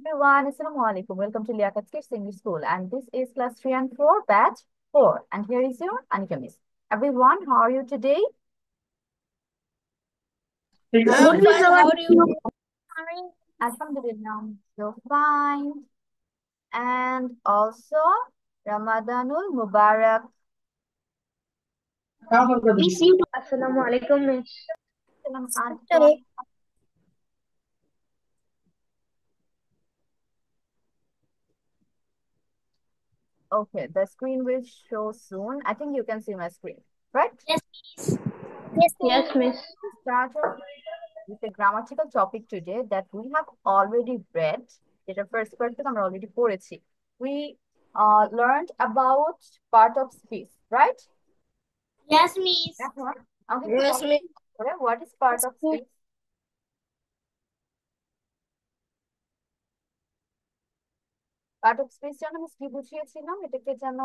Everyone, Assalamu alaikum. Welcome to Liaquat Kids English School, and this is class 3 and 4, batch 4. And here is your Anika Miss. Everyone, how are you today? I'm Good, Miss. fine. How How are are you? you? Alhamdulillah, so fine. And also, Ramadanul Mubarak. Miss, you too. Assalamu alaikum, Miss. Salam Sorry. alaikum. Okay, the screen will show soon. I think you can see my screen, right? Yes, Miss. Yes, Miss. Start off with a grammatical topic today that we have already read. যেটা first part থেকে আমরা already পড়েছি. We learned about part of speech, right? Yes, Miss. এখন আমাকে একটু Yes, বলো Miss. করে what is part of speech? Part of speech যেন আমি কি বুঝিয়েছিলাম এটাকে যেন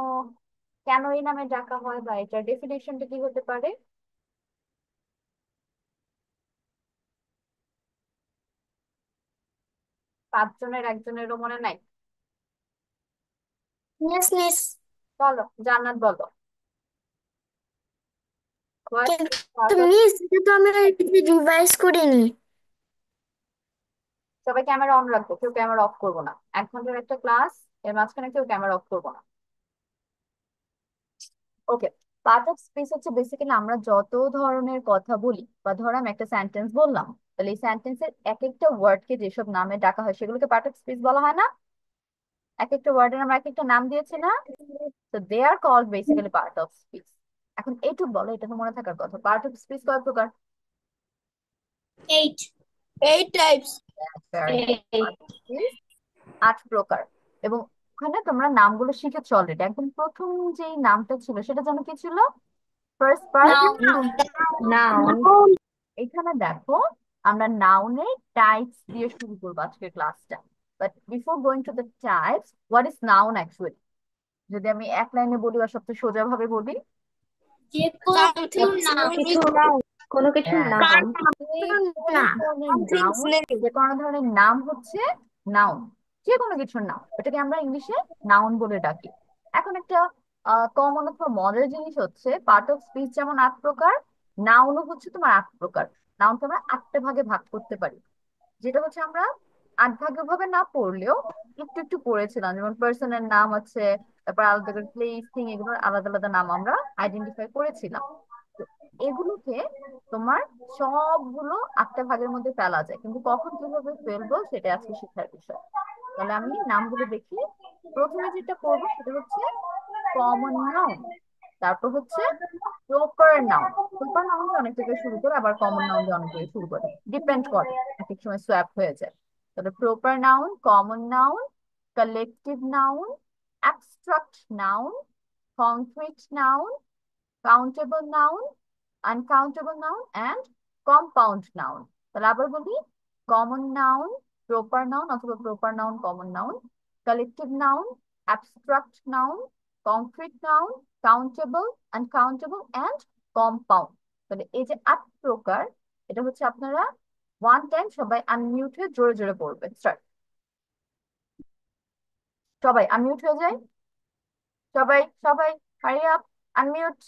কেন এই নামে ডাকা হয় বা এটার ডেফিনেশনটা কি হতে পারে? পাঁচজনের একজনেরও মনে নাই? Yes, Miss. বলো, জান্নাত বলো। What is কিন্তু part of মিস এটা তো আমি রিভাইজ করিনি। সবাই ক্যামেরা অন রাখবো, কেউ ক্যামেরা অফ করবো না। 1 ঘন্টার একটা ক্লাস, এর মাঝখানে কেউ ক্যামেরা অফ করবো না। ওকে, পার্ট অফ স্পিচ হচ্ছে বেসিক্যালি আমরা যত ধরনের কথা বলি বা ধরো আমি একটা সেন্টেন্স বললাম, তাহলে এই সেন্টেন্সের এক একটা ওয়ার্ডকে যেসব নামে ডাকা হয় সেগুলোকে পার্ট অফ স্পিচ বলা হয় না? এক একটা ওয়ার্ডের আমরা এক একটা নাম দিয়েছি না? তো they are called basically part of speech. এখন এইটুক বলো, এটা তো মনে থাকার কথা, পার্ট অফ স্পিচ কয় প্রকার? 8. 8 types. Very good. Part of speech 8 প্রকার। এবং ওখানে তোমরা নামগুলো শিখেছো অলরেডি। একদম প্রথম যে নামটা ছিল সেটা যেন কি ছিল? First part. Noun. নাউন। এখানে দেখো, আমরা নাউনের টাইপস দিয়ে শুরু করবো আজকের ক্লাসটা। But before going to the types, what is noun actually? যদি আমি এক লাইনে বলি বা সবচেয়ে সোজা ভাবে বলি, যে কোনো কিছুর নাম। কিছু নাউন, কোনো কিছুর হ্যাঁ, নাম। যে কোনো না। ধরনের নাউন, যে কোনো ধরনের নাম হচ্ছে নাউন। যে কোনো কিছুর নাম, এটাকে আমরা ইংলিশে নাউন বলে ডাকি। এখন একটা কমন অথবা মজার জিনিস হচ্ছে পার্ট অফ স্পিচ যেমন 8 প্রকার, নাউনও হচ্ছে তোমার 8 প্রকার। নাউনকে আমরা 8টে ভাগে ভাগ করতে পারি, যেটা হচ্ছে আমরা 8 ভাগে ভাবে না পড়লেও একটু একটু পড়েছিলাম। যেমন পার্সনের নাম আছে, তারপর আলাদা করে প্লেস, থিং, এগুলোর আলাদা আলাদা নাম আমরা আইডেন্টিফাই করেছিলাম। তো এগুলোকে তোমার সবগুলো 8টা ভাগের মধ্যে ফেলা যায়, কিন্তু কখন কিভাবে ফেলবো সেটা আজকে শিক্ষার বিষয়। তাহলে আমি নামগুলো দেখি। প্রথমে যেটা করবো সেটা হচ্ছে কমন নাউন, তারপর হচ্ছে প্রপার নাউন। প্রপার নাউন দিয়ে অনেক জায়গায় শুরু করে, আবার কমন নাউন দিয়ে অনেক জায়গায় শুরু করে, ডিপেন্ড করে, এক এক সময় সোয়াপ হয়ে যায়। তাহলে proper noun, common noun, collective noun, abstract noun, concrete noun, countable noun, uncountable noun and compound noun. তাহলে আবার বলি, কমন নাউন, প্রপার নাউন অথবা proper noun, common noun, collective noun, abstract noun, concrete noun, countable, uncountable and compound. তাহলে এই যে 8 প্রকার, এটা হচ্ছে আপনারা ওয়ান টাইম সবাই আনমিউট হয়ে জোরে জোরে পড়বে। স্টার্ট। সবাই আনমিউট হয়ে যায়, সবাই সবাই, hurry up, unmute.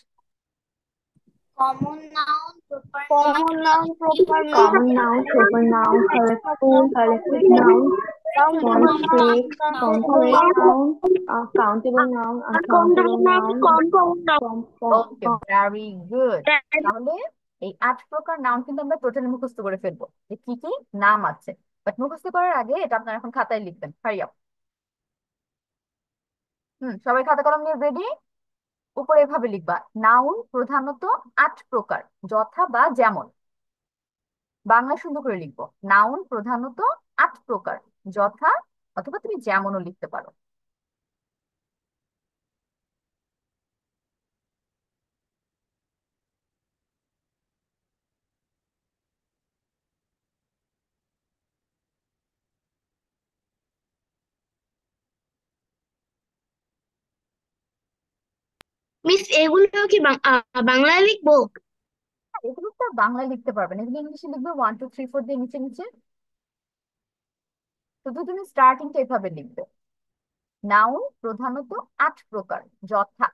Common noun, proper noun, common noun, proper noun, collective common noun, proper noun, collective noun, concrete, concrete noun, countable noun, uncountable noun, okay, very good. তাহলে এই 8 প্রকার নাউন কিন্তু আমরা টোটালি মুখস্থ করে ফেলবো যে কি কি নাম আছে। বাট মুখস্থ করার আগে এটা আপনারা এখন খাতায় লিখবেন, হারি আপ। সবাই খাতা কলম নিয়ে রেডি? উপরে এভাবে লিখবা, নাউন প্রধানত 8 প্রকার, যথা বা যেমন। বাংলা সুন্দর করে লিখবো, নাউন প্রধানত 8 প্রকার, যথা অথবা তুমি যেমনও লিখতে পারো। মিস এগুলো কি বাংলায় লিখবো? এগুলো তো আর বাংলায় লিখতে পারবে না, এগুলো ইংলিশে লিখবে 1 2 3 4 দিয়ে নিচে নিচে। শুধু তুমি স্টার্টিংটা এভাবে লিখবে, নাউন প্রধানত 8 প্রকার, যথা।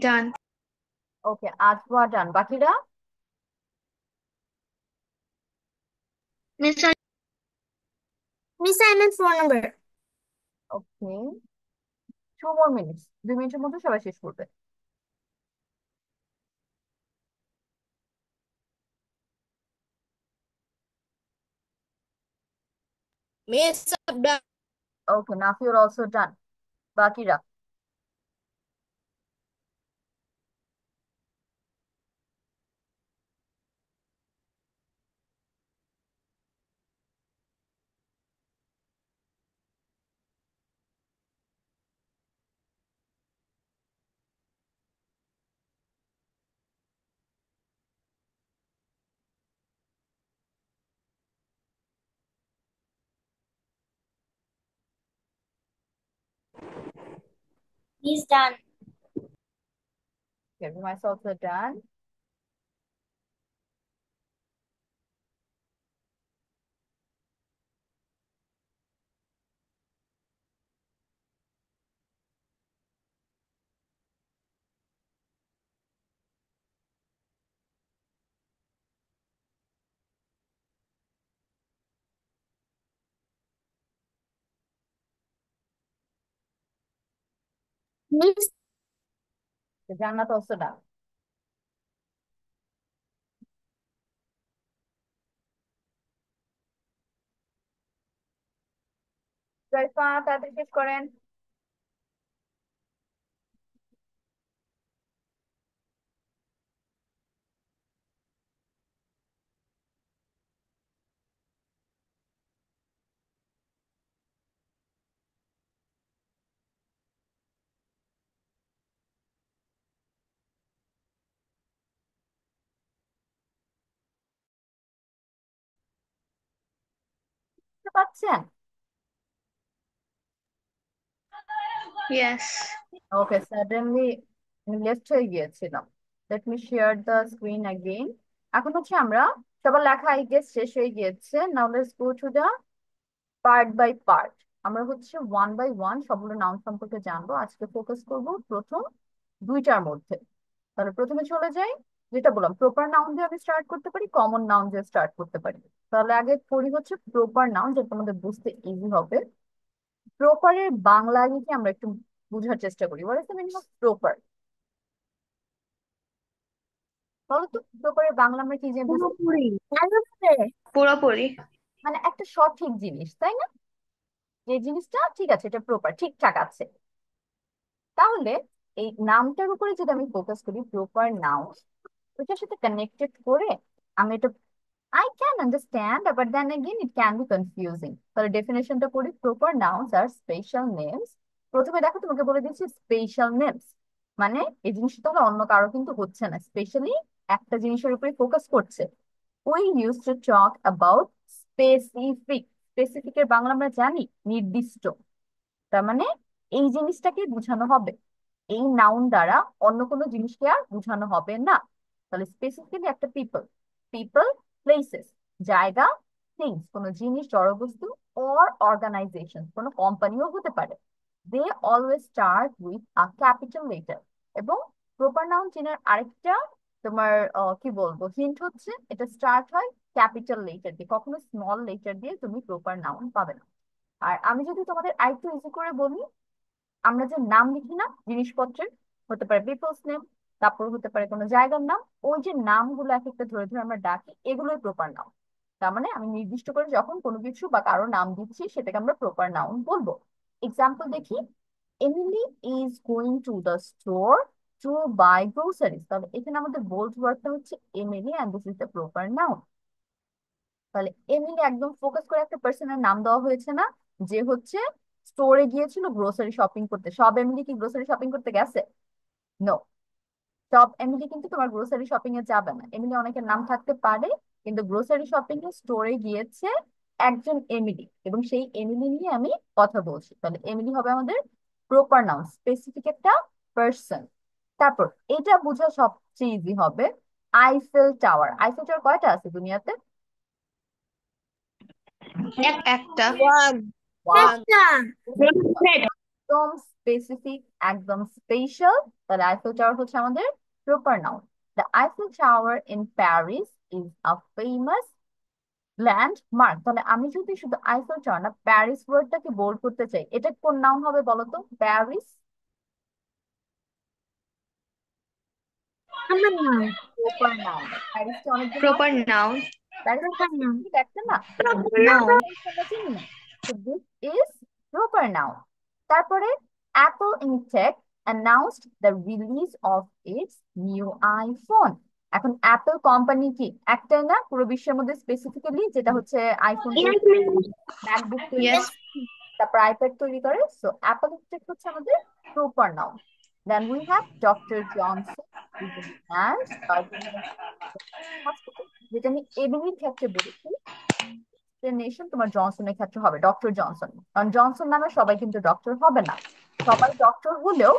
Done. ওকে, আজওয়া ডান, বাকিরা? Miss, Miss, I'm in 4 number. Okay, 2 more minutes, 2 মিনিটের মধ্যে সবাই শেষ করবে। Miss, I'm done. Okay, Nafiur also ডান, বাকিরা? He's done. Okay, Rima is also done. Miss, Jannat also done. জয়ফা, তাড়াতাড়ি শেষ করেন। বুঝতে পারছেন? yes. ওকে, সাডেনলি লেফট হয়ে গিয়েছিলাম। Let me share the screen again. এখন হচ্ছে আমরা, সবার লেখা আই গেস শেষ হয়ে গিয়েছে। Now let's go to the part by part. আমরা হচ্ছে ওয়ান বাই ওয়ান সবগুলো নাউন সম্পর্কে জানবো। আজকে ফোকাস করব প্রথম দুইটার মধ্যে। তাহলে প্রথমে চলে যাই, যেটা বললাম প্রপার নাউন দিয়ে আমি স্টার্ট করতে পারি, কমন নাউন দিয়ে স্টার্ট করতে পারি। তাহলে আগে পড়ি হচ্ছে প্রপার নাউন, যেটা তোমাদের বুঝতে ইজি হবে। প্রপারের বাংলা আগে কি আমরা একটু বোঝার চেষ্টা করি। What is the meaning of proper? বলো তো, প্রপারের বাংলা আমরা কি যে বুঝতে? পুরোপুরি। I'm okay. পুরোপুরি। মানে একটা সঠিক জিনিস, তাই না? যে জিনিসটা ঠিক আছে, এটা প্রপার, ঠিকঠাক আছে। তাহলে এই নামটার উপরে যদি আমি ফোকাস করি, প্রপার নাউন, ওটার সাথে কানেক্টেড করে আমি এটা I can understand, but then again it can be confusing. তাহলে ডেফিনেশনটা করি, proper nouns are special names. প্রথমে দেখো তোমাকে বলে দিচ্ছি স্পেশাল নেমস মানে এই জিনিসটা তাহলে অন্য কারো কিন্তু হচ্ছে না, স্পেশালি একটা জিনিসের উপরে ফোকাস করছে। We use to talk about specific. স্পেসিফিকের বাংলা আমরা জানি নির্দিষ্ট, তার মানে এই জিনিসটাকে বোঝানো হবে, এই নাউন দ্বারা অন্য কোনো জিনিসকে আর বোঝানো হবে না। তাহলে স্পেসিফিক্যালি একটা পিপল, পিপল, প্লেসেস, জায়গা, থিংস, কোনো জিনিস জড়বস্তু, অর অর্গানাইজেশন, কোনো কোম্পানিও হতে পারে। They always start with a capital letter. এবং প্রপার নাউন চেনার আরেকটা তোমার কি বলবো হিন্ট হচ্ছে, এটা স্টার্ট হয় ক্যাপিটাল লেটার দিয়ে, কখনো স্মল লেটার দিয়ে তুমি প্রপার নাউন পাবে না। আর আমি যদি তোমাদের আরেকটু ইজি করে বলি, আমরা যে নাম লিখি না জিনিসপত্রের, হতে পারে পিপলস নেম, তারপর হতে পারে কোনো জায়গার নাম, ওই যে নামগুলো এক একটা ধরে ধরে আমরা ডাকি, এগুলোই প্রপার নাউন। তার মানে আমি নির্দিষ্ট করে যখন কোনো কিছু বা কারো নাম দিচ্ছি সেটাকে আমরা প্রপার নাউন বলবো। এক্সাম্পল দেখি, Emily is going to the store to buy groceries. তাহলে এখানে আমাদের বোল্ড ওয়ার্ডটা হচ্ছে Emily, and this is the proper noun. তাহলে এমিলি একদম ফোকাস করে একটা পার্সনের নাম দেওয়া হয়েছে না, যে হচ্ছে স্টোরে গিয়েছিল গ্রোসারি শপিং করতে। সব এমিলি কি গ্রোসারি শপিং করতে গেছে? নো, সব এমিলি কিন্তু তোমার গ্রোসারি শপিং এ যাবে না। এমিলি অনেকের নাম থাকতে পারে, কিন্তু গ্রোসারি শপিং এ স্টোরে গিয়েছে একজন এমিলি, এবং সেই এমিলি নিয়ে আমি কথা বলছি। তাহলে এমিলি হবে আমাদের প্রপার নাউন, স্পেসিফিক একটা পার্সন। তারপর এটা বোঝা সবচেয়ে ইজি হবে, আইফেল টাওয়ার। আইফেল টাওয়ার কয়টা আছে দুনিয়াতে? একটা। One. Wow, One. একদম স্পেসিফিক, একদম স্পেশাল। তাহলে আইফেল টাওয়ার হচ্ছে আমাদের proper noun. The Eiffel tower in Paris is a famous landmark. তাহলে আমি যদি শুধু আইফেল টাওয়ার না, প্যারিস ওয়ার্ডটাকে বোল্ড করতে চাই, এটা কোন নাউন হবে বলো তো? প্যারিস আমার নাম প্রপার নাউন। প্যারিসকে অনেকগুলো নাম, প্রপার নাউন। প্যারিস আমার নাম একটা না, নো। আমরা চিনি না। So this is proper noun. তারপরে Apple Inc. announced the release of its new iPhone. এখন অ্যাপল কোম্পানি কি একটাই না, পুরো বিশ্বের মধ্যে স্পেসিফিক্যালি যেটা হচ্ছে আইফোন তৈরি করে, ম্যাকবুক তৈরি ইয়েস। করে, তারপর আইপ্যাড তৈরি করে। সো অ্যাপল ইনটেক হচ্ছে আমাদের proper noun. Then we have doctor Johnson and hospital, যেটা আমি এবিসির ক্ষেত্রে বলেছি, নেশন তোমার জনসনের ক্ষেত্রে হবে ডক্টর জনসন। কারণ জনসন নামে সবাই কিন্তু ডক্টর হবে না। সবাই ডক্টর হলেও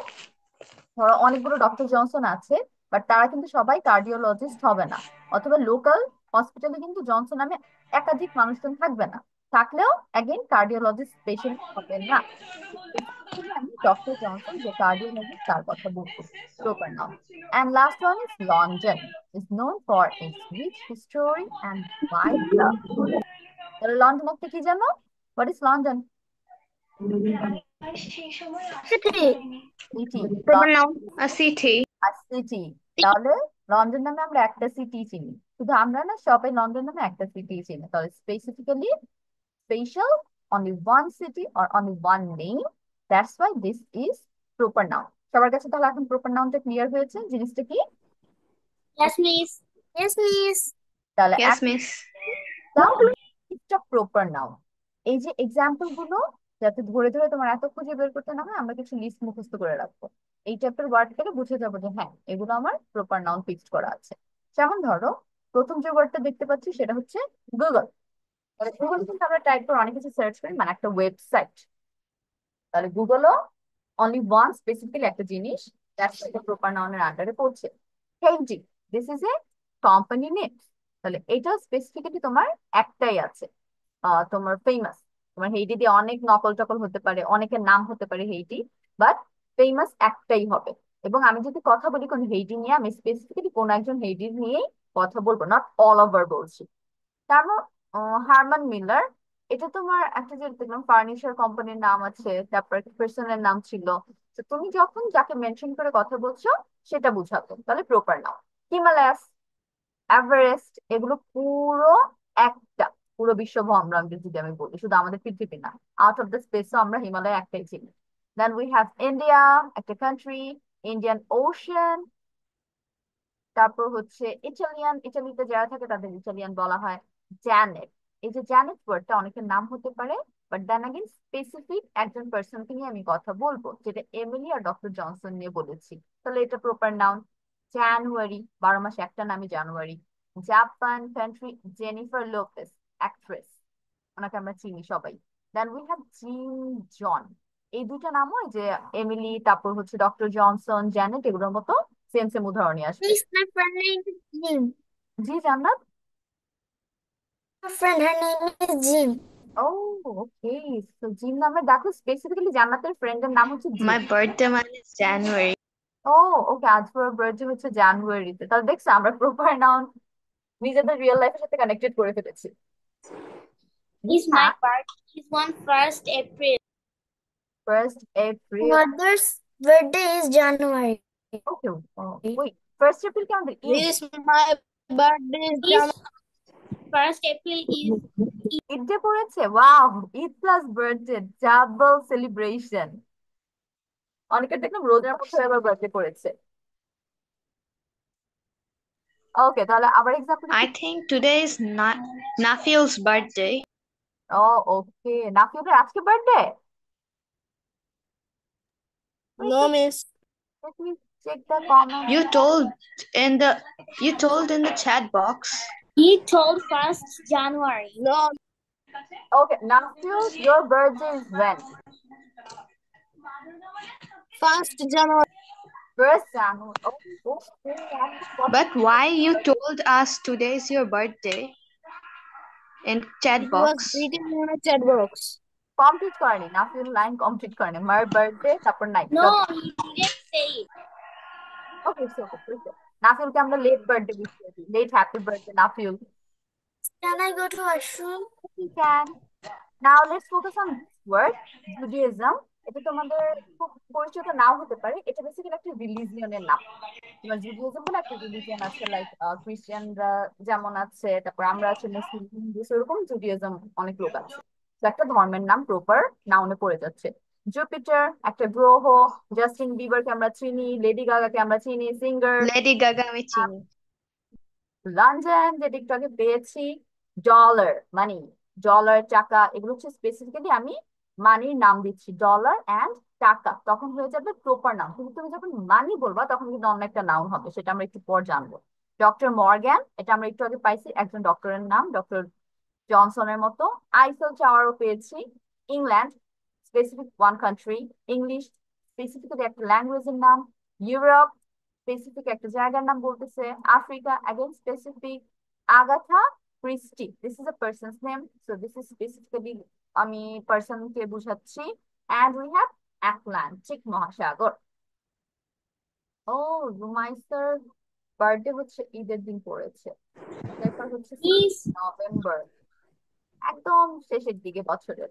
ধরো অনেকগুলো ডক্টর জনসন আছে, বাট তারা কিন্তু সবাই কার্ডিওলজিস্ট হবে না। অথবা লোকাল হসপিটালে কিন্তু জনসন নামে একাধিক মানুষজন থাকবে না, থাকলেও অ্যাগেন কার্ডিওলজিস্ট স্পেশালিস্ট হবে না। Specifically আমি ডক্টর জনসন যে কার্ডিওলজিস্ট তার কথা বলবো, প্রপার নাম। And last one is London is known for its rich history and wildlife. তাহলে লন্ডন একটা কি জানো? What is London? City city. Proper noun city. আর সিটি, তাহলে লন্ডন নামে আমরা একটা সিটি চিনি, শুধু আমরা না, সবাই লন্ডন নামে একটা সিটি চিনি। তাহলে specifically special, only one city or only one name, that's why this is proper noun. সবার কাছে তাহলে এখন প্রপার নাউনটা ক্লিয়ার হয়েছে জিনিসটা কি? Yes, miss. Yes, miss. তাহলে ইয়েস মিস। একটা প্রপার নাউন, এই যে এক্সাম্পল গুলো, যাতে ধরে ধরে তোমার এত খুঁজে বের করতে না হয়, আমরা কিছু লিস্ট মুখস্থ করে রাখবো। এই টাইপের ওয়ার্ড থেকে বুঝে যাবো যে হ্যাঁ এগুলো আমার প্রপার নাউন ফিক্সড করা আছে। যেমন ধরো প্রথম যে ওয়ার্ডটা দেখতে পাচ্ছি সেটা হচ্ছে গুগল। গুগল কিন্তু আমরা টাইপ করে অনেক কিছু সার্চ করি, মানে একটা ওয়েবসাইট। তাহলে গুগলও অনলি ওয়ান স্পেসিফিক্যালি একটা জিনিস, দ্যাটস একটা প্রপার নাউনের আন্ডারে পড়ছে। Heidi, this is a company name. তাহলে এটা স্পেসিফিক্যালি তোমার একটাই আছে, তোমার ফেমাস। তোমার হেইডি দিয়ে অনেক নকল টকল হতে পারে, অনেকের নাম হতে পারে হেইডি, বাট ফেমাস একটাই হবে। এবং আমি যদি কথা বলি কোন হেইডি নিয়ে, আমি স্পেসিফিক্যালি কোন একজন হেইডি নিয়েই কথা বলবো, নট অল ওভার বলছি। তারপর হারমান মিলার, এটা তোমার একটা যে দেখলাম ফার্নিচার কোম্পানির নাম আছে, তারপর একটা পার্সনের নাম ছিল। তো তুমি যখন যাকে মেনশন করে কথা বলছো সেটা বুঝাবে, তাহলে প্রপার নাউন। হিমালয়াস, এভারেস্ট, এগুলো পুরো একটা। পুরো বিশ্ব ব্রহ্মাণ্ড যদি আমি বলি, শুধু আমাদের পৃথিবী না, আউট অফ দ্য স্পেসও আমরা হিমালয় একটাই চিনি। দেন উই হ্যাভ ইন্ডিয়া, একটা কান্ট্রি, ইন্ডিয়ান ওশান। তারপর হচ্ছে ইটালিয়ান, ইটালিতে যারা থাকে তাদের ইটালিয়ান বলা হয়। জ্যানেট, এই যে জ্যানেট ওয়ার্ডটা অনেকের নাম হতে পারে, বাট দেন अगेन স্পেসিফিক একজন পার্সনকে নিয়ে আমি কথা বলবো, যেটা এমিলি আর ডক্টর জনসন নিয়ে বলেছি। তাহলে এটা প্রপার নাউন। জানুয়ারি, 12 মাসে একটা নামই January. Japan country, Jennifer Lopez, actress, ওনাকে আমরা চিনি সবাই। Then we have Jim, John. এই দুইটা নামও এই যে এমিলি, তারপর হচ্ছে ডক্টর জনসন, জ্যানেট, এগুলোর মতো সেম সেম উদাহরণই আসবে। Miss, my friend name is Jim. জি জান্নাত। My friend, her name is Jim. ও, ওকে। তো জিম নামে দেখো, স্পেসিফিক্যালি জান্নাতের ফ্রেন্ডের নাম হচ্ছে gym. My birthday month is January. ও, ওকে, আজ ওর বার্থডে হচ্ছে জানুয়ারিতে, তাহলে দেখছো আমরা প্রপার নাউন নিজেদের রিয়েল লাইফের সাথে কানেক্টেড করে ফেলেছি। Is my birthday is on 1st April. 1 April. Mother's birthday is January. Okay, ওই 1 এপ্রিল কি আমাদের Eid? Miss, my birthday is Is 1st April is Eid day পড়েছে, wow, Eid plus birthday, double celebration. অনেকের দেখলাম রোজার মধ্যে এবার বার্থডে করেছে। ওকে, তাহলে আবার এক্সাম্পল I একটু। think today is not Nafiel's birthday. ও, ওকে, নাফিউদের আজকে birthday? no, Miss. Let me check the comment. You told in the you told in the chat box. he told 1st January. No, Okay, Nafiu, your birthday is when? 1st January. 1 January. Oh, okay. But why you told us today is your birthday in chat It was box? written in a chat box. Complete করেনি, Nafiur line complete করেনি, মার birthday তারপর নাই। No, he didn't say it. Okay, it's okay. নাফিউলকে আমরা late birthday wish করে দিই, late happy birthday Nafiul. Can I go to washroom? You can. Now let's focus on this word, Judaism. এটা তোমাদের খুব পরিচিত নাও হতে পারে, এটা বেসিক্যালি একটা রিলিজিয়নের নাম। তোমার জুডিওজম বলে একটা রিলিজিয়ন আছে, লাইক খ্রিস্টানরা যেমন আছে, তারপর আমরা আছে মুসলিম, হিন্দু, এরকম জুডিওজম অনেক লোক আছে। তো একটা ধর্মের নাম প্রপার নাউনে পড়ে যাচ্ছে। জুপিটার একটা গ্রহ, জাস্টিন বিবারকে আমরা চিনি, লেডি গাগাকে আমরা চিনি, সিঙ্গার। Lady Gaga আমি চিনি। লন্ডন, যেটা একটু আগে পেয়েছি। ডলার, মানি, ডলার, টাকা, এগুলো হচ্ছে স্পেসিফিক্যালি আমি মানির নাম দিচ্ছি, ডলার অ্যান্ড টাকা, তখন হয়ে যাবে প্রপার নাম। কিন্তু তুমি যখন মানি বলবা তখন কিন্তু অন্য একটা নাউন হবে, সেটা আমরা একটু পর জানবো। ডক্টর মর্গ্যান, এটা আমরা একটু আগে পাইছি, একজন ডক্টরের নাম, ডক্টর জনসনের মতো। আইফেল টাওয়ারও পেয়েছি। England, specific one country. English, specifically একটা ল্যাঙ্গুয়েজের নাম। ইউরোপ, স্পেসিফিক একটা জায়গার নাম বলতেছে। Africa, again specific. Agatha Christie, this is a person's name, so this is specifically আমি পার্সনকে বুঝাচ্ছি। অ্যান্ড উই হ্যাভ আটলান্টিক মহাসাগর। ও, রুমাইসার বার্থডে হচ্ছে ঈদের দিন পড়েছে, তারপর হচ্ছে Miss, নভেম্বর, একদম শেষের দিকে বছরের।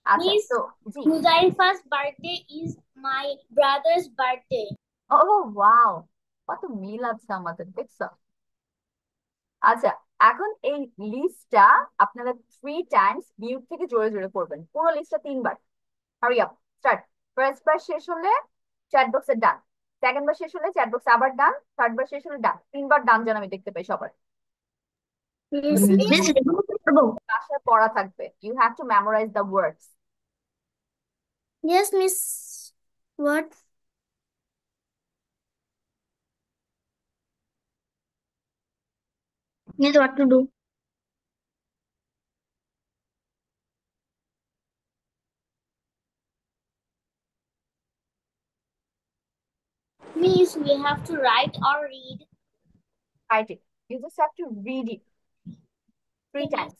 আচ্ছা, Miss তো জি। Huzaifa's birthday is my brother's birthday. ও, ওয়াও, কত মিল আছে আমাদের, দেখছো? আচ্ছা, এখন এই লিস্টটা আপনারা 3 টাইমস মিউট থেকে জোরে জোরে পড়বেন, পুরো লিস্টটা 3 বার। Hurry up, start. ফার্স্ট বার শেষ হলে চ্যাট বক্সে ডান, সেকেন্ড বার শেষ হলে চ্যাট বক্সে আবার ডান, থার্ড বার শেষ হলে ডান, 3 বার ডান যেন আমি দেখতে পাই সবার। Miss, Miss, remove the বাসায় পড়া থাকবে, you have to memorize the words. yes, Miss. What? Miss, what to do? Miss, we have to write or read. Write it, you just have to read it 3 times.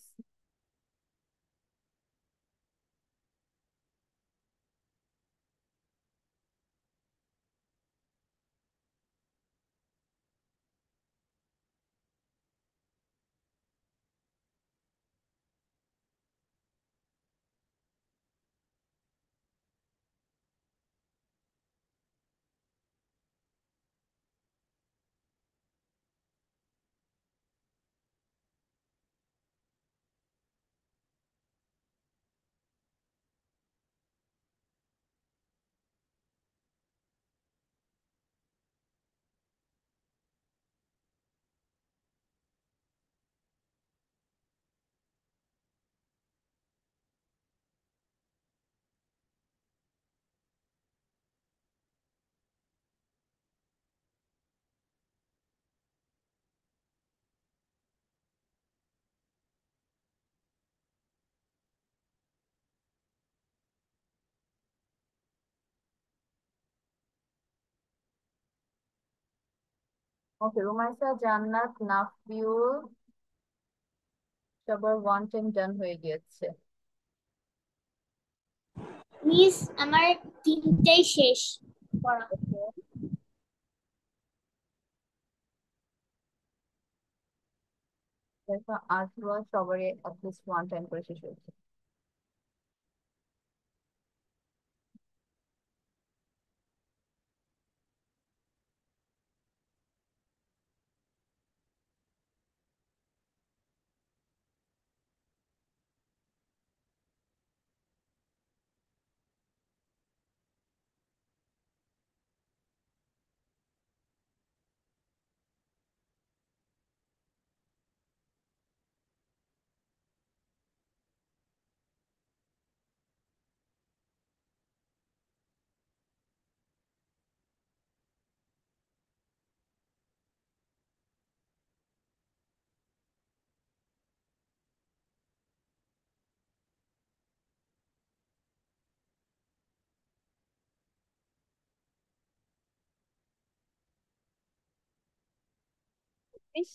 Okay, Rumaisa, Jannat, Nafiul সবার one time ডান হয়ে গিয়েছে। Miss আমার তিনটাই শেষ পড়া। ওকে, দেখো আসলো সবারই অ্যাটলিস্ট ওয়ান টাইম করে শেষ হয়েছে।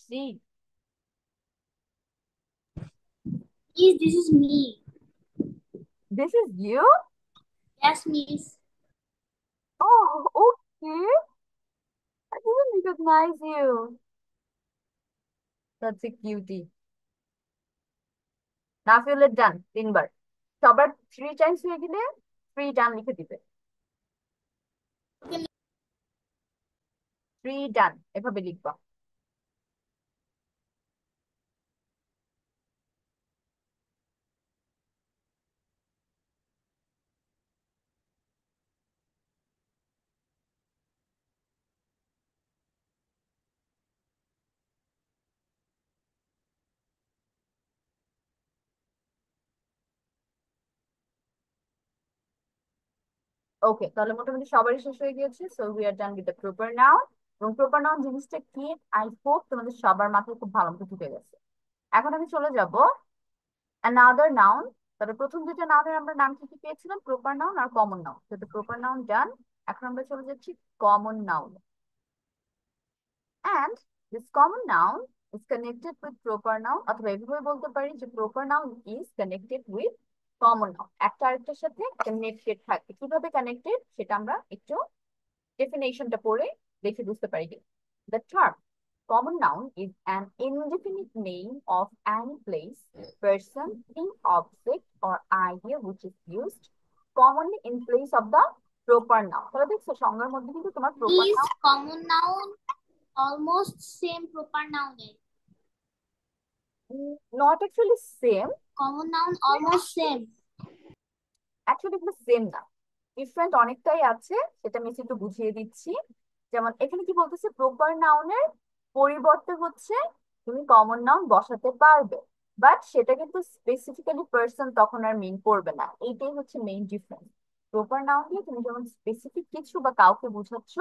See, Miss, this is me. This is you? Yes, miss. Oh, okay. I didn't recognize you. That's a cutie. নাফিউলের ডান তিনবার, সবার থ্রি টাইমস হয়ে গেলে থ্রি ডান লিখে দিবে। Okay, থ্রি ডান এভাবে লিখবা। ওকে, তাহলে মোটামুটি সবারই শেষ হয়ে গিয়েছে, so we are done with the proper noun. এবং প্রপার নাউন জিনিসটা কি, আই হোপ তোমাদের সবার মাথায় খুব ভালো মতো ঢুকে গেছে। এখন আমি চলে যাব অ্যানাদার নাউন। তাহলে প্রথম দুইটা নাউনের আমরা নাম কি কি পেয়েছিলাম, প্রপার নাউন আর কমন নাউন। তো প্রপার নাউন ডান, এখন আমরা চলে যাচ্ছি common noun. And this common noun is connected with proper noun, অথবা এভাবে বলতে পারি যে proper noun is connected with common noun, একটা আরেকটার সাথে কানেক্টেড থাকে। কিভাবে কানেক্টেড সেটা আমরা একটু ডেফিনেশনটা পড়ে দেখে বুঝতে পারি। The term common noun is an indefinite name of any place, person, thing, object or idea which is used commonly in place of the proper noun। তাহলে দেখছো সংজ্ঞার মধ্যে কিন্তু তোমার proper miss, noun common noun almost same proper noun এর। not actually same, Common noun almost same. Actually কিন্তু same না, different অনেকটাই আছে। সেটা আমি একটু বুঝিয়ে দিচ্ছি। যেমন এখানে কি বলতেছে, প্রপার নাউনের পরিবর্তে হচ্ছে তুমি কমন নাউন বসাতে পারবে, বাট সেটা কিন্তু স্পেসিফিক্যালি পার্সন তখন আর মিন করবে না। এইটাই হচ্ছে মেইন ডিফারেন্স। প্রপার নাউন দিয়ে তুমি যেমন স্পেসিফিক কিছু বা কাউকে বুঝাচ্ছ,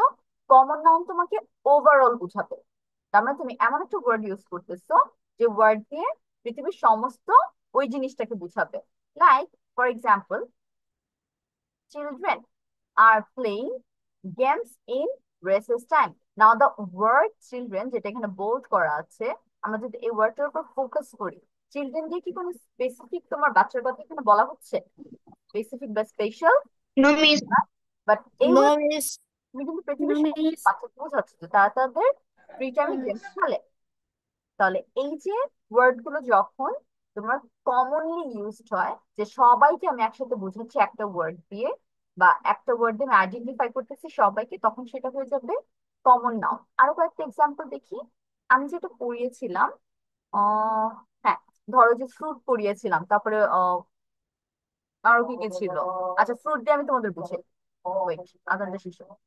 কমন নাউন তোমাকে ওভারঅল বুঝাবে। তার মানে তুমি এমন একটা ওয়ার্ড ইউজ করতেছো যে ওয়ার্ড দিয়ে পৃথিবীর সমস্ত ওই জিনিসটাকে বুঝাবে। Like for example, children are playing games in recess time. Now the word children যেটা এখানে বোল্ড করা আছে, আমরা যদি এই ওয়ার্ডটার উপর ফোকাস করি, চিলড্রেন দিয়ে কি কোনো স্পেসিফিক তোমার বাচ্চার কথা এখানে বলা হচ্ছে, স্পেসিফিক বা স্পেশাল? No, miss. বাট এই No, ওয়ার্ড miss. তুমি কিন্তু No, পৃথিবীর সমস্ত miss. বাচ্চাকে বোঝাচ্ছ যে তারা তাদের ফ্রি টাইমে গেমস খেলে। তাহলে এই যে ওয়ার্ড গুলো যখন তোমার কমনলি ইউজড হয়, যে সবাইকে আমি একসাথে বুঝাচ্ছি একটা ওয়ার্ড দিয়ে, বা একটা ওয়ার্ড দিয়ে আমি আইডেন্টিফাই করতেছি সবাইকে, তখন সেটা হয়ে যাবে কমন নাউন। আরো কয়েকটা এক্সাম্পল দেখি। আমি যেটা পড়িয়েছিলাম, হ্যাঁ, ধরো যে ফ্রুট পড়িয়েছিলাম, তারপরে আরো কি কি ছিল, আচ্ছা ফ্রুট দিয়ে আমি তোমাদের বুঝাই। ওয়েট, আদারটা শেষ হোক।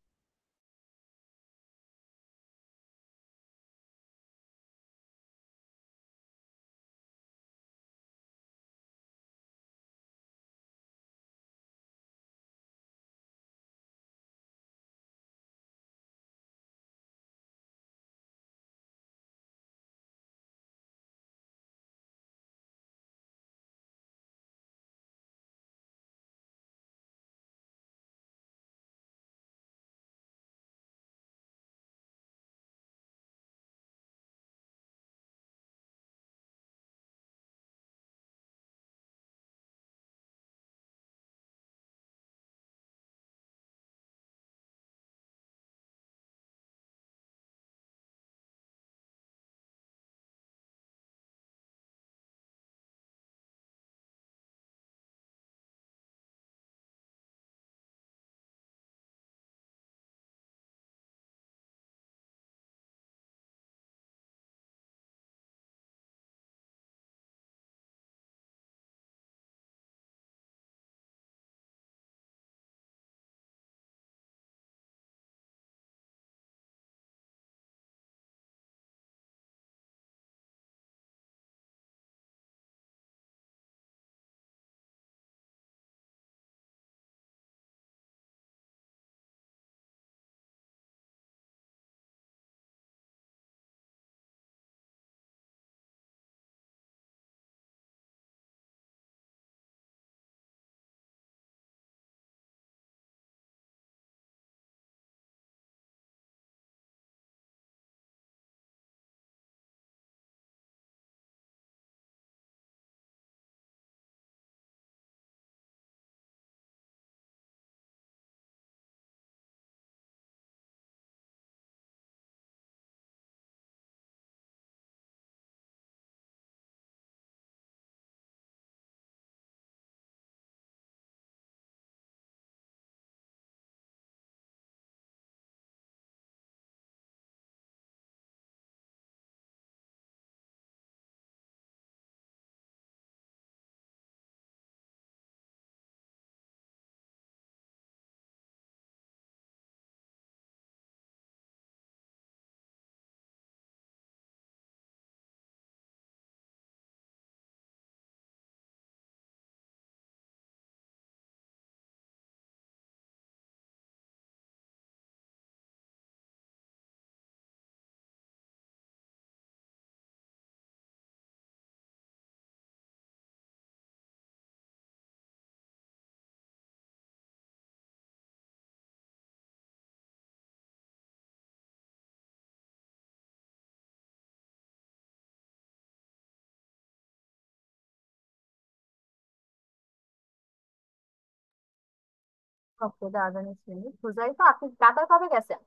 ওকে, দাঁড়ান এক মিনিট। হুজাইফা, আপনি কাতার কবে গেছেন?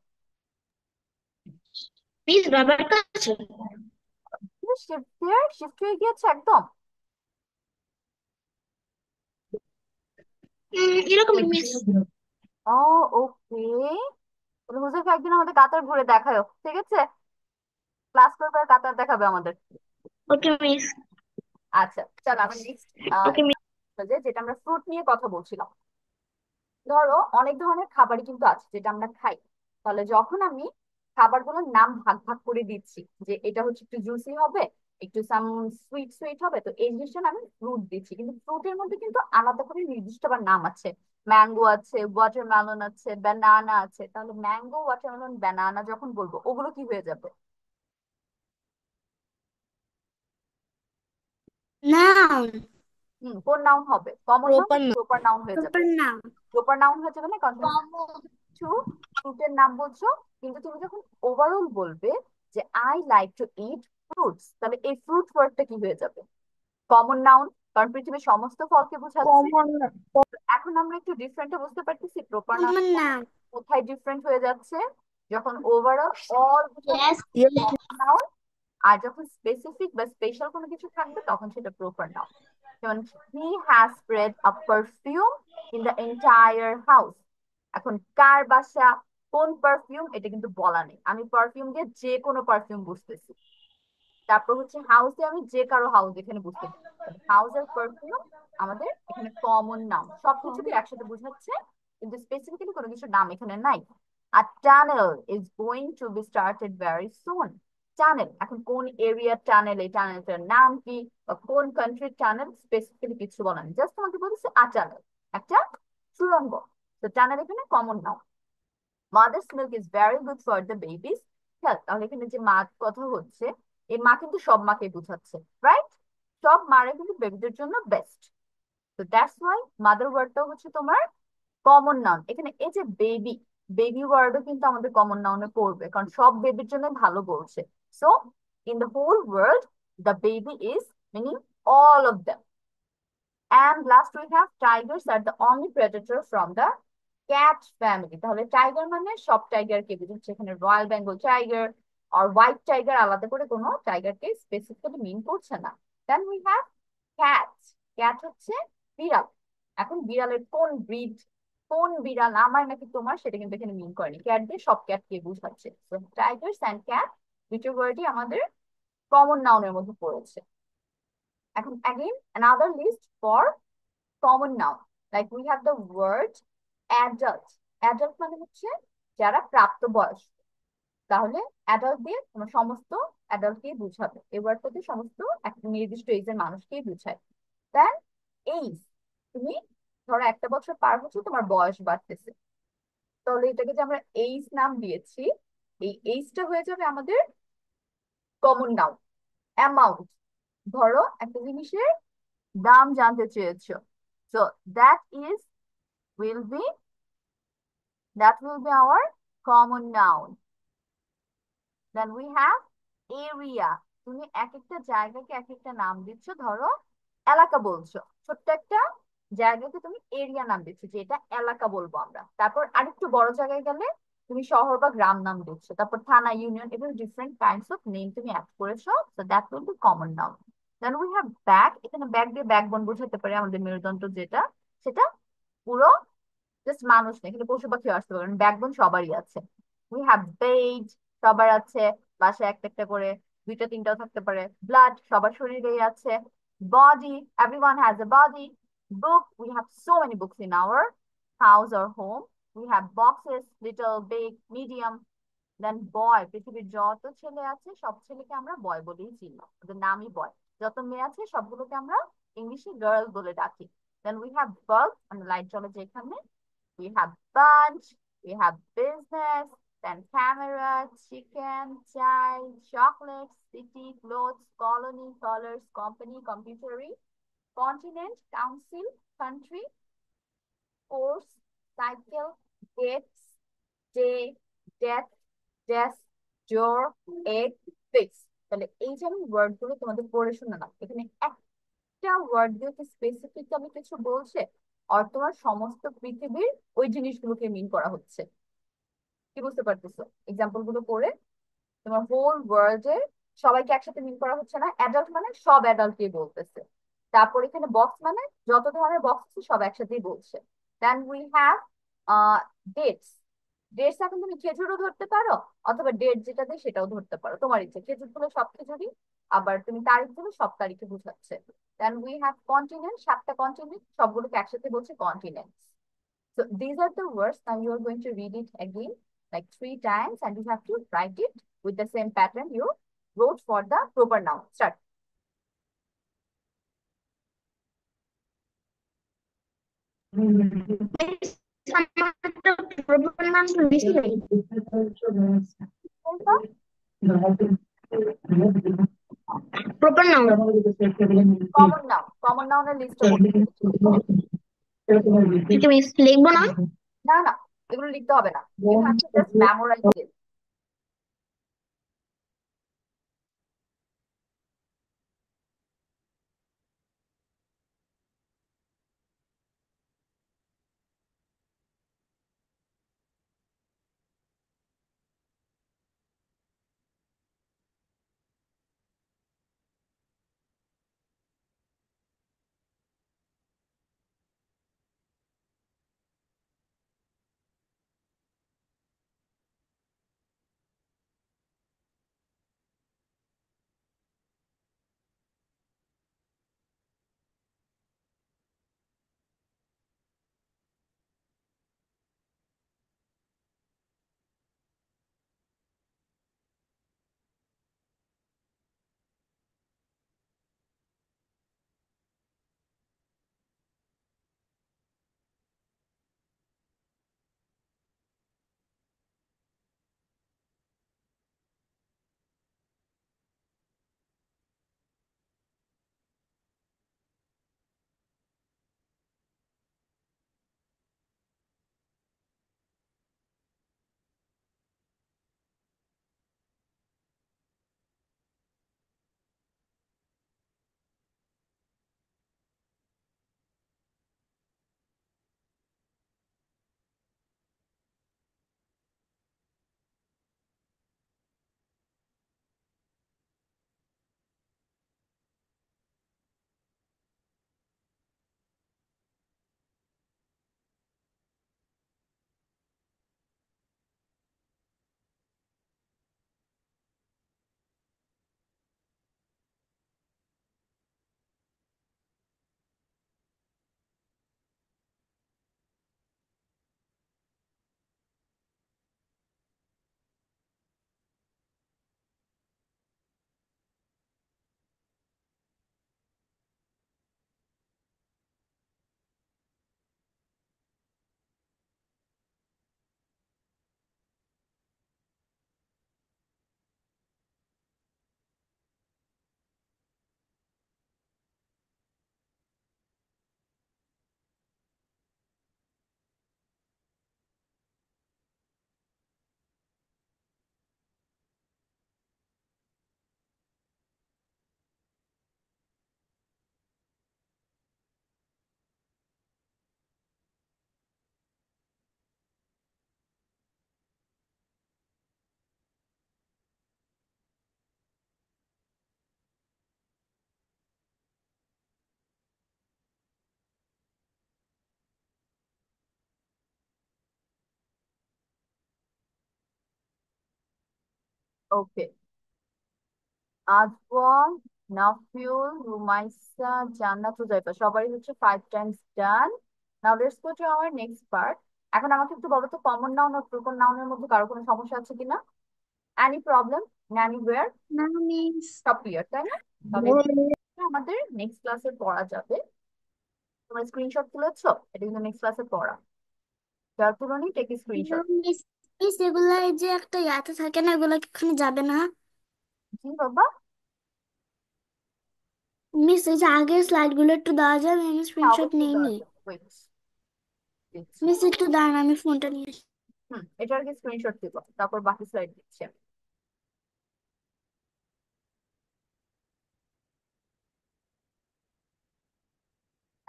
মিস বাবার কাছে। শিফট হয়ে গিয়েছে একদম। এরকমই মিস। ও, ওকে। হুজাইফা, একদিন আমাদের কাতার ঘুরে দেখাও, ঠিক আছে? ক্লাস করবে আর কাতার দেখাবে আমাদের। ওকে মিস। আচ্ছা, চল আমরা নেক্সট ওকে মিস। যেটা আমরা ফ্রুট নিয়ে কথা বলছিলাম। ধরো অনেক ধরনের খাবারই কিন্তু আছে যেটা আমরা খাই। তাহলে যখন আমি খাবারগুলোর নাম ভাগ ভাগ করে দিচ্ছি, যে এটা হচ্ছে একটু জুসি হবে, একটু সাম সুইট সুইট হবে, তো এই জিনিসটা আমি ফ্রুট দিচ্ছি। কিন্তু ফ্রুটের মধ্যে কিন্তু আলাদা করে নির্দিষ্ট আবার নাম আছে। ম্যাঙ্গো আছে, ওয়াটারমেলন আছে, ব্যানানা আছে। তাহলে ম্যাঙ্গো, ওয়াটারমেলন, ব্যানানা যখন বলবো, ওগুলো কি হয়ে যাবে? নাউন। কোন নাউন হবে? Common noun, proper noun. Proper noun হয়ে যাবে। Proper noun. প্রপার নাউন হয়ে যাবে না, কারণ তুমি Common. কিছু ফ্রুটের নাম বলছো। কিন্তু তুমি যখন ওভারঅল বলবে যে I like to it fruits, তাহলে এই ফ্রুট ওয়ার্ডটা কি হয়ে যাবে? কমন নাউন, কারণ পৃথিবীর সমস্ত ফলকে বোঝাচ্ছে। কমন। এখন আমরা একটু ডিফারেন্ট বুঝতে পারতেছি প্রপার নাউন কমন নাউন। কোথায় ডিফারেন্ট হয়ে যাচ্ছে। যখন ওভারঅল অল Yes. নাউন, আর যখন স্পেসিফিক বা স্পেশাল কোনো কিছু থাকবে তখন সেটা প্রপার নাউন। যেমন he has spread a perfume in the entire house. এখন কার বাসা, কোন পারফিউম, এটা কিন্তু বলা নেই। আমি পারফিউম দিয়ে যে কোনো পারফিউম বুঝতেছি। তারপর হচ্ছে হাউসে আমি যে কারো হাউস এখানে বুঝতে পারি। হাউস আর পারফিউম আমাদের এখানে কমন নাম, সবকিছুকে একসাথে বোঝাচ্ছে, কিন্তু স্পেসিফিক্যালি কোনো কিছু নাম এখানে নাই। আর tunnel is going to be started very soon. Tunnel, এখন কোন এরিয়ার টানেল, এই টানেলটার নাম কি, বা কোন কান্ট্রির টানেল, স্পেসিফিক্যালি কিছু বলা নেই। জাস্ট তোমাকে বলতেছে আ টানেল, একটা সুড়ঙ্গ। তো টানেল এখানে কমন নাম। Mother's milk is very good for the babies health. তাহলে এখানে যে মা কথা হচ্ছে, এই মা কিন্তু সব মাকে বোঝাচ্ছে, রাইট? সব মারা কিন্তু বেবিদের জন্য বেস্ট। তো দ্যাটস ওয়াই মাদার ওয়ার্ডটাও হচ্ছে তোমার কমন নাউন। এখানে এই যে বেবি, বেবি ওয়ার্ডও কিন্তু আমাদের কমন নাউনে পড়বে, কারণ সব বেবির জন্য ভালো বলছে। So in the whole world the baby is meaning all of them. And last we have tigers are the only predator from the cat family. তাহলে টাইগার মানে সব টাইগারকে বোঝাচ্ছে, এখানে রয়্যাল বেঙ্গল টাইগার আর হোয়াইট টাইগার আলাদা করে কোনো টাইগারকে স্পেসিফিক্যালি মিন করছে না। Then we have cat. Cat হচ্ছে বিড়াল। এখন বিড়ালের কোন ব্রিড, কোন বিড়াল আমার নাকি তোমার, সেটা কিন্তু এখানে মিন করেনি। ক্যাট দিয়ে সব ক্যাটকে বোঝাচ্ছে। সো টাইগার্স অ্যান্ড ক্যাট দুটো ওয়ার্ডই আমাদের কমন নাউনের মধ্যে পড়েছে। এখন again another list for common noun. Like we have the word adult. Adult মানে হচ্ছে যারা প্রাপ্তবয়স্ক। তাহলে অ্যাডাল্ট দিয়ে তোমার সমস্ত অ্যাডাল্টকেই বুঝাবে। এই ওয়ার্ডটা দিয়ে সমস্ত একটা নির্দিষ্ট এজের মানুষকেই বুঝায়। দেন এইজ, তুমি ধরো একটা বছর পার হচ্ছে, তোমার বয়স বাড়তেছে, তাহলে এটাকে যে আমরা এইজ নাম দিয়েছি, এই এইজটা হয়ে যাবে আমাদের কমন নাউন। অ্যামাউন্ট, ধরো একটা জিনিসের দাম জানতে চেয়েছো, so that is will be that will be our common noun. Then we have area. তুমি এক একটা জায়গাকে এক একটা নাম দিচ্ছ। ধরো এলাকা বলছো, ছোট্ট একটা জায়গাকে তুমি এরিয়া নাম দিচ্ছ, যে এটা এলাকা বলবো আমরা। তারপর আরেকটু বড় জায়গায় গেলে তুমি শহর বা গ্রাম নাম দিচ্ছ। তারপর থানা, ইউনিয়ন, এগুলো ডিফারেন্ট কাইন্ডস অফ নেম তুমি অ্যাড করেছো, so that will be common noun. Then we have bag. এখানে ব্যাগ দিয়ে ব্যাকবোন বোঝাতে পারে, আমাদের মেরুদণ্ড যেটা, সেটা পুরো জাস্ট মানুষ না, এখানে পশু পাখিও আসতে পারে, ব্যাকবোন সবারই আছে। উই হ্যাভ বেড, সবার আছে, বাসায় একটা একটা করে, দুইটা তিনটাও থাকতে পারে। ব্লাড, সবার শরীরেই আছে। Body, everyone has a body. Book, we have so many books in our house or home. We have boxes, little, big, medium. Then boy, পৃথিবীর যত ছেলে আছে সব ছেলেকে আমরা বয় বলেই চিনি, ওদের নামই বয়। যত মেয়ে আছে সবগুলোকে আমরা ইংলিশে গার্ল বলে ডাকি। দেন উই হ্যাভ বাল্ব, মানে লাইট জ্বলে যেখানে। We have bunch, we have business, then camera, chicken, child, chocolate, city, clothes, colony, colors, company, computery, continent, council, country, course, cycle, dates, day, death, desk, door, egg, fix. তাহলে এই যে আমি word গুলো তোমাদের পড়ে শোনালাম, এখানে একটা ওয়ার্ড দিয়ে কি স্পেসিফিক আমি কিছু বলছে? আর তোমার সমস্ত পৃথিবীর ওই জিনিসগুলোকে মিন করা হচ্ছে। কি বুঝতে পারতেছো এক্সাম্পল গুলো পড়ে? তোমার হোল ওয়ার্ল্ডে সবাইকে একসাথে মিন করা হচ্ছে না, অ্যাডাল্ট মানে সব অ্যাডাল্টকে বলতেছে। তারপর এখানে বক্স মানে যত ধরনের বক্স আছে সব একসাথেই বলছে। Then we have dates. Dates এখন তুমি খেজুরও ধরতে পারো, অথবা ডেট যেটা দেয় সেটাও ধরতে পারো, তোমার ইচ্ছে। খেজুর গুলো সব খেজুরই, আবার তুমি তারিখ গুলো সব তারিখে বোঝাচ্ছে। দেন উই হ্যাভ কন্টিনেন্ট, 7টা কন্টিনেন্ট, সবগুলোকে একসাথে বলছে continent. So these are the words. Now you are going to read it again like 3 times, and you have to write it with the same pattern you wrote for the proper noun. Start. Proper নাম তো লিখি নাই। Proper নাম Common noun. Common noun এর list miss লিখবো না? না না, এগুলো লিখতে হবে না। You have to just memorize it. Okay. আজওয়ান, Nafiul, Rumaisa, জান্নাত, হুজাইফা সবারই হচ্ছে 5 times done. Now let's go to our next part. এখন আমাকে একটু বলো তো, কমন নাউন আর প্রপার নাউনের মধ্যে কারো কোনো সমস্যা আছে কিনা? Any problem? এনিওয়্যার? না মিস। সব ক্লিয়ার তাই না? তবে আমাদের নেক্সট ক্লাসে পড়া যাবে। তোমরা স্ক্রিনশট তুলেছো? এটা কিন্তু নেক্সট ক্লাসে পড়া। যার তুলনি টেক স্ক্রিনশট। মিস মিস এগুলা এই যে একটা ইয়াতে থাকে না, এগুলা কি ওখানে যাবে না? জি বাবা। মিস এই যে আগের স্লাইড গুলো একটু দেওয়া যাবে? আমি হ্যাঁ স্ক্রিনশট অবশ্যই দেওয়া নিইনি। যাবে। ওয়েট, মিস একটু দাঁড়ান, আমি ফোনটা নিয়ে আসি। এটা আর কি স্ক্রিনশট দিব, তারপর বাকি স্লাইড দিচ্ছি।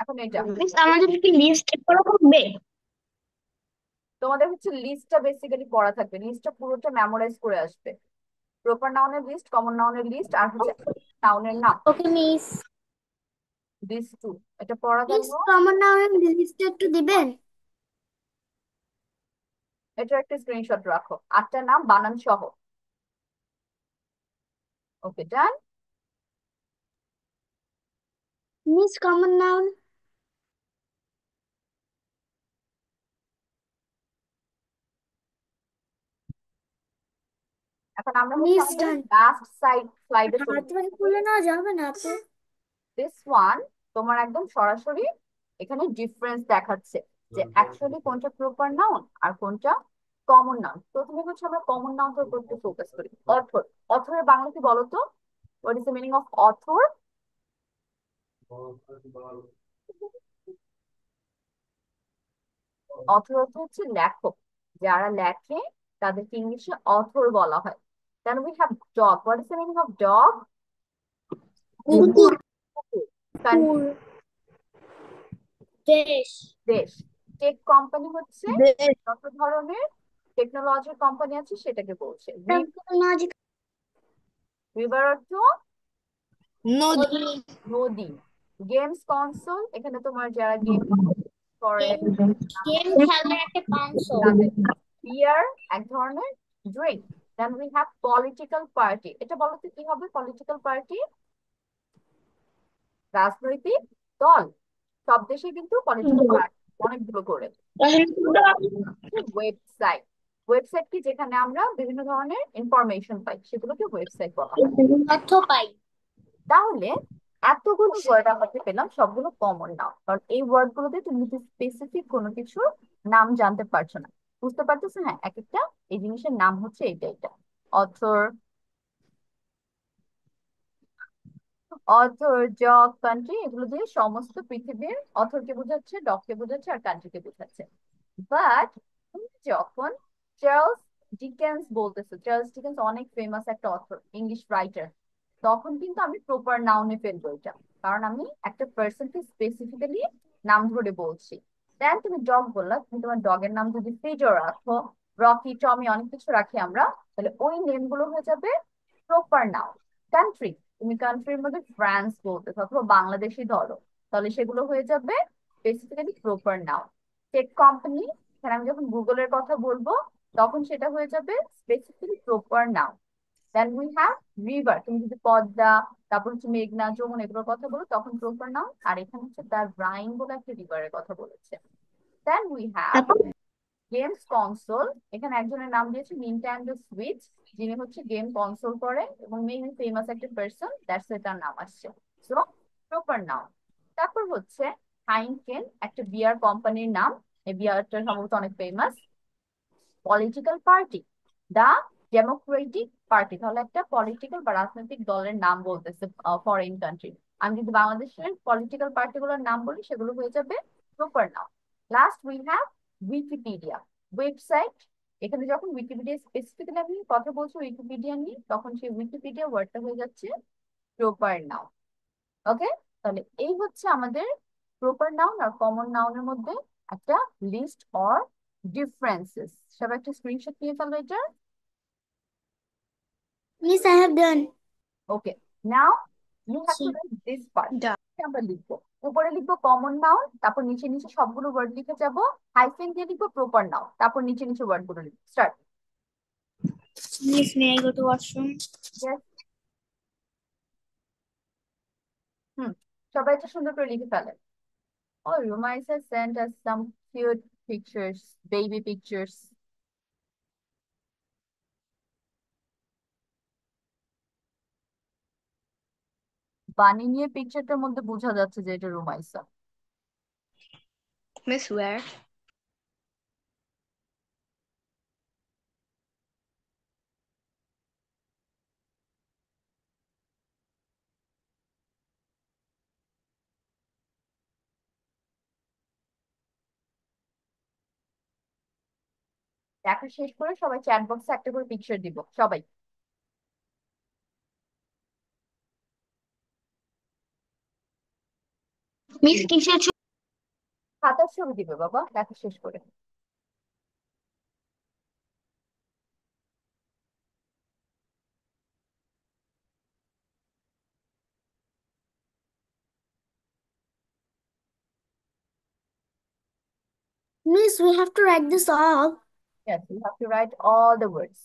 এখন এটা মিস আমাদের কি লিস্ট করা থাকবে? তোমাদের হচ্ছে লিস্টটা বেসিক্যালি পড়া থাকবে, লিস্টটা পুরোটা মেমোরাইজ করে আসবে। প্রপার নাউনের লিস্ট, কমন নাউনের লিস্ট, আর হচ্ছে নাউনের নাম, ওকে মিস। This two. এটা পড়া মিস থাকলো। কমন নাউনের লিস্টটা একটু দিবেন? এটা একটা স্ক্রিনশট রাখো, 8টা নাম বানান সহ। Okay done. Miss common noun. এখন আমরা হচ্ছে মিস আমাদের ডান। লাস্ট স্লাইডে চলে হাত থেকে যাচ্ছি। খুলে নেওয়া যাবে না আপু? দিস ওয়ান তোমার একদম সরাসরি এখানে ডিফারেন্স দেখাচ্ছে যে অ্যাকচুয়ালি কোনটা প্রপার নাউন আর কোনটা কমন নাউন। প্রথমে হচ্ছে আমরা কমন নাউনটার উপর একটু ফোকাস করি। অথর, অথরের বাংলা কি বলো তো? What is the meaning of author? Author অর্থ হচ্ছে লেখক, যারা লেখে তাদেরকে ইংলিশে অথর বলা হয়। Then we have dog. What is the meaning of dog? কুকুর। কান্ট্রি, কুকুর। দেশ। দেশ। টেক কোম্পানি হচ্ছে যত ধরনের টেকনোলজির কোম্পানি আছে সেটাকে বলছে। রিভার অর্থ নদী। নদী। গেমস কনসোল, এখানে তোমার যারা গেম করে গেম খেলার একটা কনসোল। তাদের। বিয়ার এক ধরনের drink. Then we have political party. এটা বলো তো কি হবে পলিটিক্যাল পার্টি? রাজনৈতিক দল। সব দেশে কিন্তু পলিটিক্যাল পার্টি অনেকগুলো করে। ওয়েবসাইট, ওয়েবসাইট কি যেখানে আমরা বিভিন্ন ধরনের ইনফরমেশন পাই সেগুলোকে ওয়েবসাইট বলা হয়। তথ্য পাই। তাহলে এতগুলো ওয়ার্ড আমাকে পেলাম, সবগুলো কমন নাম, কারণ এই ওয়ার্ড গুলোতে তুমি যদি স্পেসিফিক কোনো কিছু নাম জানতে পারছো না, বুঝতে পারতেছো, হ্যাঁ এক একটা এই জিনিসের নাম হচ্ছে এটা এটা। অথর, অথর, জগ, কান্ট্রি, এগুলো দিয়ে সমস্ত পৃথিবীর অথরকে বোঝাচ্ছে, ডগকে বোঝাচ্ছে, আর কান্ট্রিকে বোঝাচ্ছে। বাট তুমি যখন চার্লস ডিকেন্স বলতেছো, চার্লস ডিকেন্স অনেক ফেমাস একটা অথর, ইংলিশ রাইটার, তখন কিন্তু আমি প্রপার নাউনে ফেলবো এটা, কারণ আমি একটা পার্সনকে স্পেসিফিক্যালি নাম ধরে বলছি। দেন তুমি ডগ বললা, তুমি তোমার ডগের নাম যদি ফিডো রাখো, রকি, টমি, অনেক কিছু রাখি আমরা, তাহলে ওই নেম গুলো হয়ে যাবে প্রপার নাউন। কান্ট্রি, তুমি কান্ট্রির মধ্যে ফ্রান্স বলতেছো অথবা বাংলাদেশি ধরো, তাহলে সেগুলো হয়ে যাবে specifically proper noun. Tech company, এখানে আমি যখন গুগলের কথা বলবো তখন সেটা হয়ে যাবে specifically proper noun. Then we have river, তুমি যদি পদ্মা, তারপর হচ্ছে মেঘনা, যমুনা এগুলোর কথা বলো তখন প্রপার নাউন। আর এখানে হচ্ছে তার রাইন বলে একটা রিভারের কথা বলেছে। Then we have games console, এখানে একজনের নাম দিয়েছে নিনটেন্ডো সুইচ, যিনি হচ্ছে গেম কনসোল করে এবং মেইন ফেমাস একটা পার্সন, দ্যাটস তার নাম আসছে। So proper noun. তারপর হচ্ছে হাইনকেন, একটা বিয়ার কোম্পানির নাম, এই বিয়ারটা সম্ভবত অনেক ফেমাস। পলিটিক্যাল পার্টি, দা ডেমোক্রেটিক পার্টি, তাহলে একটা পলিটিক্যাল বা রাজনৈতিক দলের নাম বলতেছে ফরেন কান্ট্রি। আমি যদি বাংলাদেশের পলিটিক্যাল পার্টিগুলোর নাম বলি সেগুলো হয়ে যাবে প্রপার নাম। Last we have Wikipedia, website. এখানে যখন উইকিপিডিয়া স্পেসিফিক্যালি আমি কথা বলছি উইকিপিডিয়া নিয়ে, তখন সেই উইকিপিডিয়া ওয়ার্ডটা হয়ে যাচ্ছে প্রপার নাউন। ওকে, তাহলে এই হচ্ছে আমাদের প্রপার নাউন আর কমন নাউনের মধ্যে একটা লিস্ট অর ডিফারেন্সেস। সবাই একটা স্ক্রিনশট নিয়ে ফেলো এটা। Miss I have done. Okay, now you have to write this part. Done. আমরা লিখবো, উপরে লিখবো কমন নাউন, তারপর নিচে নিচে সবগুলো ওয়ার্ড লিখে যাব, হাইফেন দিয়ে লিখবো প্রপার নাউন, তারপর নিচে নিচে ওয়ার্ড গুলো লিখবো। Start. Miss may I go to washroom? Yes. Hmm, সবাই এটা সুন্দর করে লিখে ফেলে। Oh, Rumaisa sent us some cute pictures, baby pictures. বানি নিয়ে পিকচারটার মধ্যে বোঝা যাচ্ছে যে এটা রুমাইসা। Miss, where? দেখা শেষ করে সবাই চ্যাট বক্সে একটা করে পিকচার দিব সবাই। মিস কিসের খাতার ছবি দিবে বাবা লেখা শেষ করে। Miss, we have to write this all. Yes, you have to write all the words.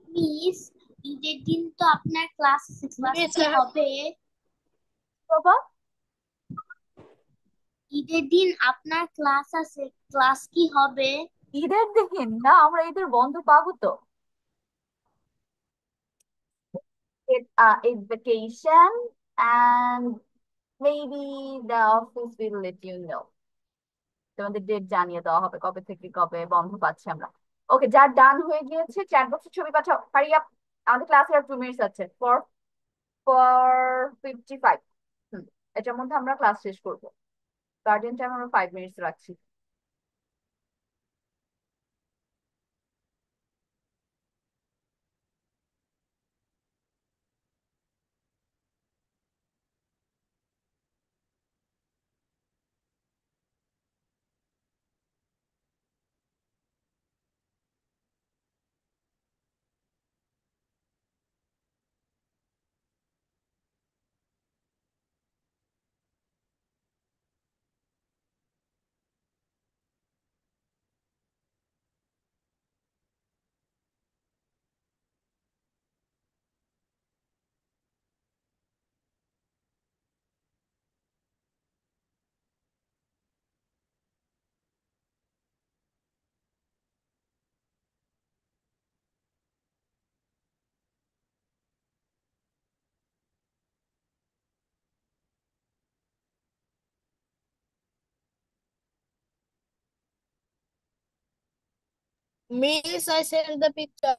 Miss, ঈদের দিন তো আপনার ক্লাস Miss, কি হবে? বাবা ঈদের দিন আপনার ক্লাস আছে, ক্লাস কি হবে? ঈদের দিন না, আমরা ঈদের বন্ধ পাবো তো। It's vacation and maybe the office will let you know. তোমাদের ডেট জানিয়ে দেওয়া হবে কবে থেকে কবে বন্ধ পাচ্ছি আমরা। ওকে, যার ডান হয়ে গিয়েছে চ্যাট বক্সে ছবি পাঠাও, হারি আপ। আমাদের ক্লাসে আর 2 মিনিটস আছে, ফর ফর 55। এটার মধ্যে আমরা ক্লাস শেষ করবো। গার্ডিয়ান টাইম আমরা 5 মিনিটস রাখছি। Miss, I sent the picture.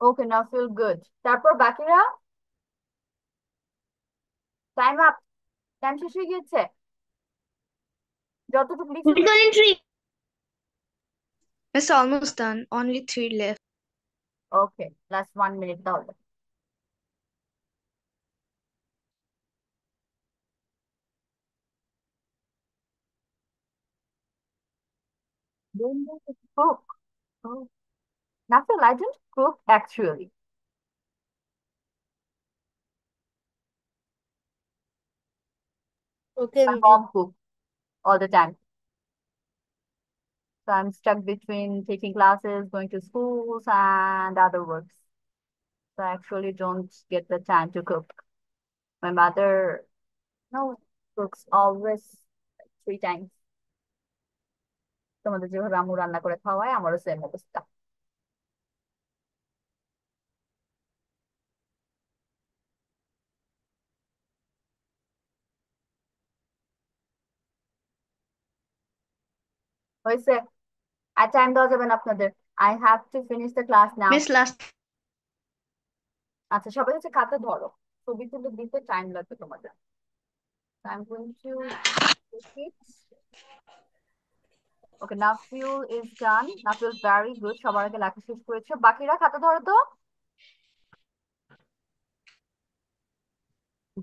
Okay, now feel good. তারপর বাকিরা, টাইম আপ, টাইম শেষ হয়ে গিয়েছে, যতটুকু লিখছো। We're going three. It's almost done. Only three left. Okay, last 1 minute তাহলে। Cook. Oh, Nafil, I don't cook actually. Okay, My Miss. mom cooks all the time. So I'm stuck between taking classes, going to schools, and other works. So I actually don't get the time to cook. My mother, no, cooks always 3 times. তোমাদের যেভাবে আম্মু রান্না করে খাওয়ায়, আমারও same অবস্থা। হয়েছে, আর time দেওয়া যাবে না আপনাদের। I have to finish the class now. Miss, last. আচ্ছা, সবাই হচ্ছে খাতা ধরো, ছবি তুলে দিতে টাইম লাগবে তোমাদের। I'm going to take it. Okay, Nafil is done. Nafil, very good. সবার আগে লেখা শেষ করেছো। বাকিরা খাতা ধরো তো।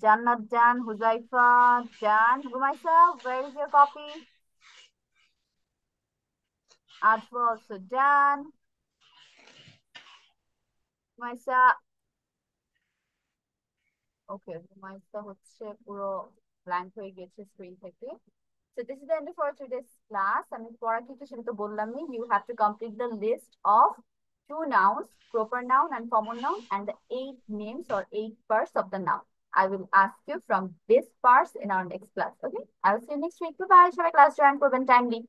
জান্নাত জান, হুজাইফা জান, Rumaisa, where is your copy? Ajwa also done. Rumaisa, ওকে, রুমাইসা হচ্ছে পুরো ব্ল্যাঙ্ক হয়ে গেছে স্ক্রিন থেকে। So this is the end of our today's class. আমি পড়া কিছু সেটা তো বললামই। You have to complete the list of 2 nouns, proper noun and common noun, and the 8 names or 8 parts of the noun. I will ask you from these parts in our next class. Okay? I will see you next week. Bye bye. সবাই class join করবেন timely.